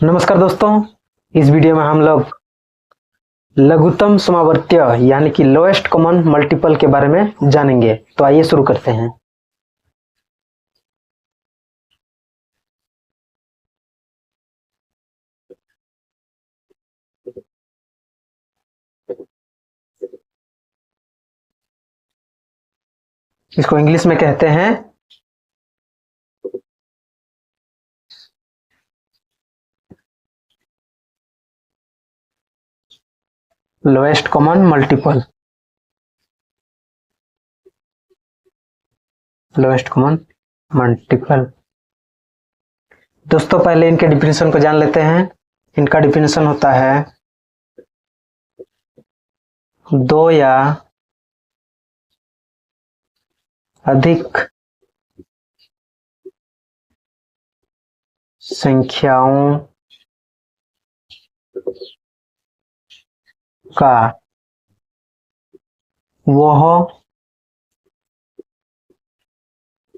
नमस्कार दोस्तों। इस वीडियो में हम लोग लघुत्तम समवर्तीय यानी कि लोएस्ट कॉमन मल्टीपल के बारे में जानेंगे। तो आइए शुरू करते हैं। इसको इंग्लिश में कहते हैं lowest common multiple. Lowest common multiple दोस्तों, पहले इनके डिफिनेशन को जान लेते हैं। इनका डिफिनेशन होता है दो या अधिक संख्याओं का वह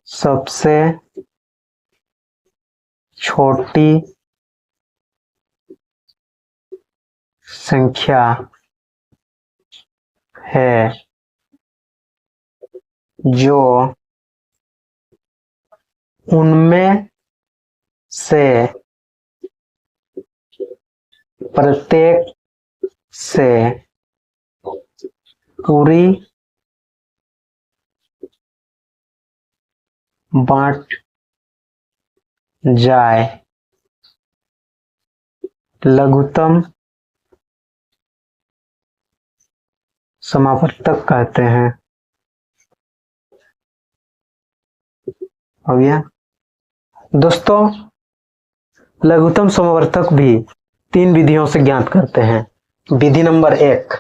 सबसे छोटी संख्या है जो उनमें से प्रत्येक से पूरी बांट जाए लघुत्तम समावर्तक कहते हैं। हो गया दोस्तों। लघुत्तम समवर्तक भी तीन विधियों से ज्ञात करते हैं। विधि नंबर एक,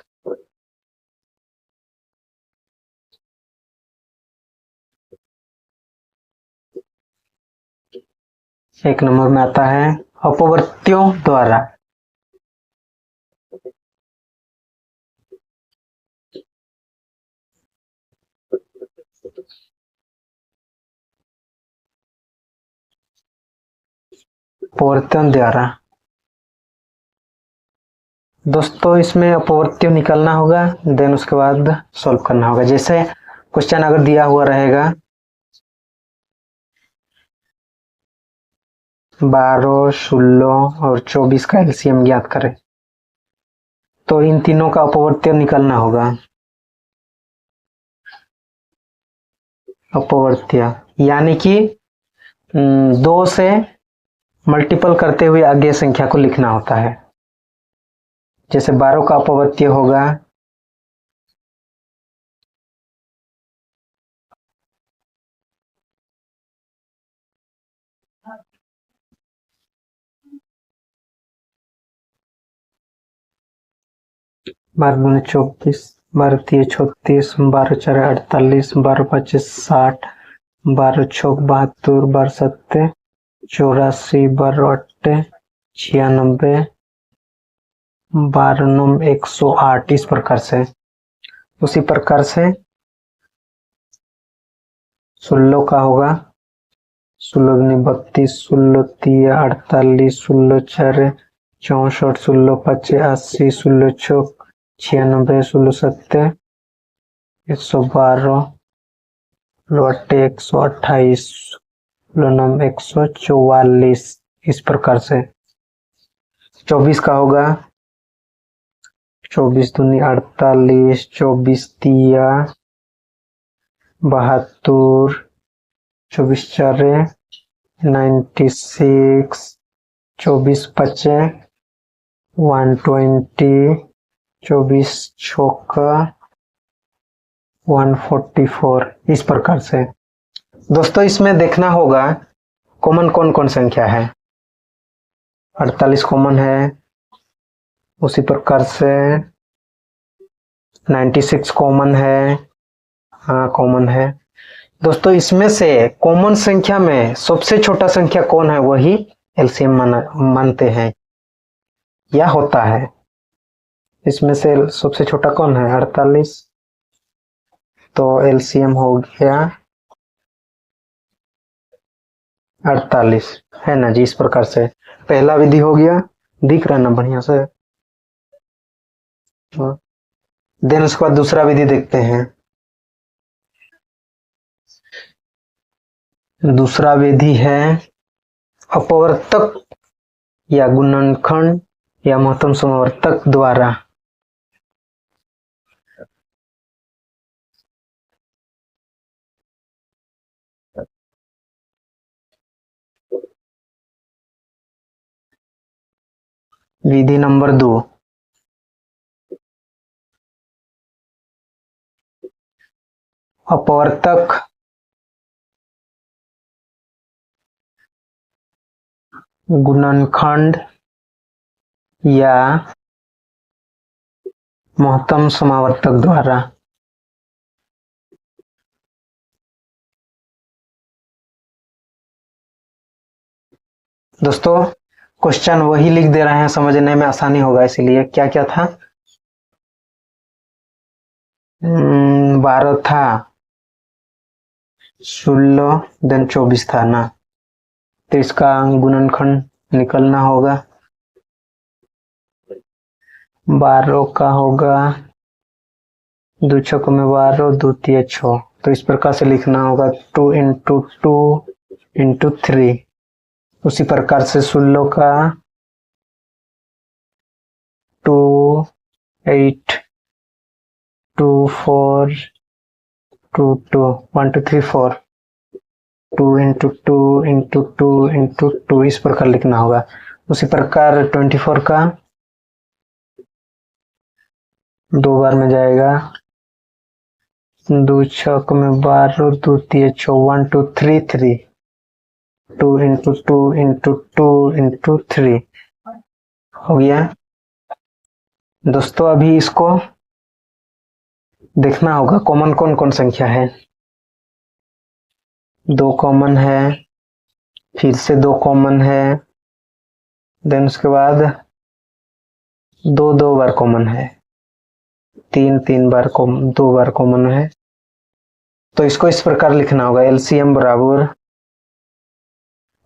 एक नंबर में आता है अपवर्त्यों द्वारा। अपवर्त्यों द्वारा दोस्तों, इसमें अपवर्त्य निकालना होगा, देन उसके बाद सॉल्व करना होगा। जैसे क्वेश्चन अगर दिया हुआ रहेगा 12, 16 और 24 का एलसीएम ज्ञात करें, तो इन तीनों का अपवर्त्य निकालना होगा। अपवर्त्य यानी कि 2 से मल्टीपल करते हुए आगे संख्या को लिखना होता है। जैसे 12 का अपवर्त्य होगा 12 दूनी 24, 12 तिये 36, 12 चार 48, 12 पच्चे 60, 12 छक 72, 12 सत्ते 84, 12 अट्टे 96, 12 नम 108। इस प्रकार से, उसी प्रकार से 16 का होगा 16 दूनी 32, 16 तिये 48, 16 चार 64, 16 पच्चे 80, 16 छक 96, 16 सत्ते 112, 128, 144। इस प्रकार से 24 का होगा 24 दूनी 48, 24 तिया 72, 24 चारे 96, 24 पचे 120, 24 छक्का 144। इस प्रकार से दोस्तों, इसमें देखना होगा कॉमन कौन कौन संख्या है। 48 कॉमन है, उसी प्रकार से 96 कॉमन है। हाँ, कॉमन है दोस्तों। इसमें से कॉमन संख्या में सबसे छोटा संख्या कौन है, वही एलसीएम मानते हैं या होता है। इसमें से सबसे छोटा कौन है 48, तो एलसीएम हो गया 48 है ना जी। इस प्रकार से पहला विधि हो गया, दिख रहा है ना बढ़िया से। देन उसके बाद दूसरा विधि देखते हैं। दूसरा विधि है अपवर्तक या गुणनखंड या महत्तम समवर्तक द्वारा। विधि नंबर 2, अपवर्तक गुणनखंड या महत्तम समावर्तक द्वारा। दोस्तों क्वेश्चन वही लिख दे रहे हैं, समझने में आसानी होगा इसीलिए। क्या क्या था? 12 था, 16 देन 24 था ना, तो इसका गुणनखंड निकलना होगा। 12 का होगा 2 छक में 12, 2 तिया 6, तो इस प्रकार से लिखना होगा 2 इंटू 2 इंटू 3। उसी प्रकार से 16 का 2 8 2 4 2 2 1 2 3 4 2 इंटू 2 इंटू 2 इंटू 2 इस प्रकार लिखना होगा। उसी प्रकार 24 का 2 बार में जाएगा, 2 छक में 12, 2 तिया 6, 1 2 3 3, 2 इंटू 2 इंटू 2 इंटू 3 हो गया। दोस्तों अभी इसको देखना होगा कॉमन कौन कौन संख्या है। 2 कॉमन है, फिर से 2 कॉमन है, देन उसके बाद 2 2 बार कॉमन है, 3 3 बार 2 बार कॉमन है। तो इसको इस प्रकार लिखना होगा, एलसीएम बराबर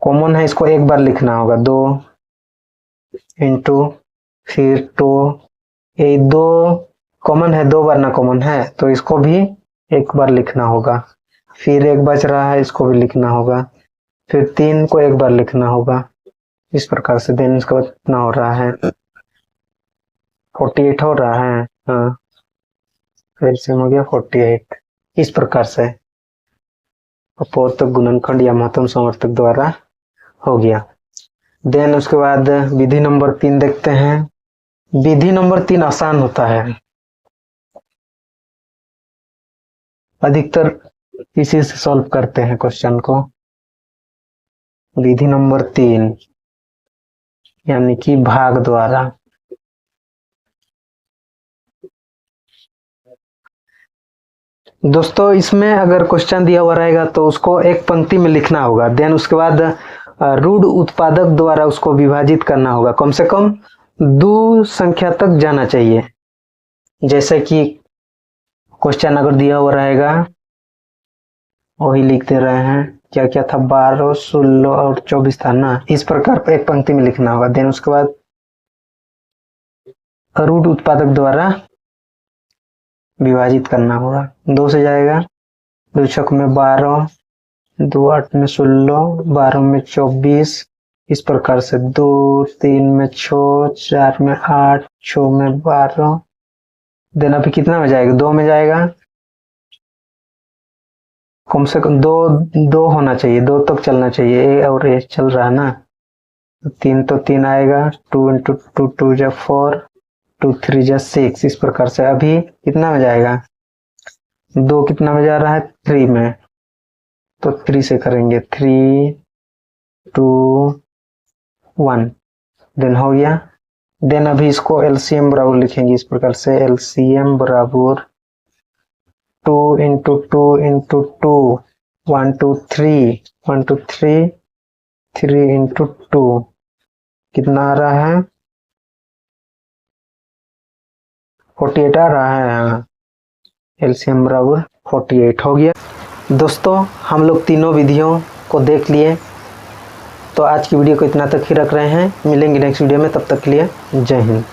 कॉमन है, इसको एक बार लिखना होगा 2 इंटू फिर 2, ये 2 कॉमन है, 2 बार ना कॉमन है, तो इसको भी एक बार लिखना होगा। फिर एक बच रहा है, इसको भी लिखना होगा। फिर 3 को एक बार लिखना होगा। इस प्रकार से देन इसका कितना हो रहा है? 48 हो रहा है। हाँ, फिर से हो गया 48। इस प्रकार से अपवर्तक गुणनखंड या महत्तम समवर्तक द्वारा हो गया। देन उसके बाद विधि नंबर 3 देखते हैं। विधि नंबर 3 आसान होता है, अधिकतर इसी से सॉल्व करते हैं क्वेश्चन को। विधि नंबर 3 यानी कि भाग द्वारा। दोस्तों इसमें अगर क्वेश्चन दिया हुआ रहेगा तो उसको एक पंक्ति में लिखना होगा, देन उसके बाद रूढ़ उत्पादक द्वारा उसको विभाजित करना होगा। कम से कम 2 संख्या तक जाना चाहिए। जैसे कि क्वेश्चन अगर दिया हुआ रहेगा वही लिख दे रहे हैं। क्या क्या था? 12 16 और 24 था ना। इस प्रकार एक पंक्ति में लिखना होगा, देन उसके बाद रूढ़ उत्पादक द्वारा विभाजित करना होगा। 2 से जाएगा, 2 छक में 12, 2 8 में 16, 12 में 24, इस प्रकार से 2 3 में 6, 4 में 8, 6 में 12। देन अभी कितना में जाएगा? 2 में जाएगा। कम से कम 2 2 होना चाहिए, 2 तक चलना चाहिए। ए और ए चल रहा है ना, 3 तो 3 आएगा, 2 इंटू 2 2 जा 4, 2 3 जा 6। इस प्रकार से अभी कितना में जाएगा? 2 कितना में जा रहा है? 3 में, तो 3 से करेंगे, 3 2 1, देन हो गया। देन अभी इसको एलसीएम बराबर लिखेंगे इस प्रकार से, एलसीएम बराबर 2 इंटू 2 इंटू 2, 1 2 3, 1 2 3, 3 इंटू 2 कितना आ रहा है? 48 आ रहा है। एलसीएम बराबर 48 हो गया। दोस्तों हम लोग तीनों विधियों को देख लिए। तो आज की वीडियो को इतना तक ही रख रहे हैं, मिलेंगे नेक्स्ट वीडियो में, तब तक के लिए जय हिंद।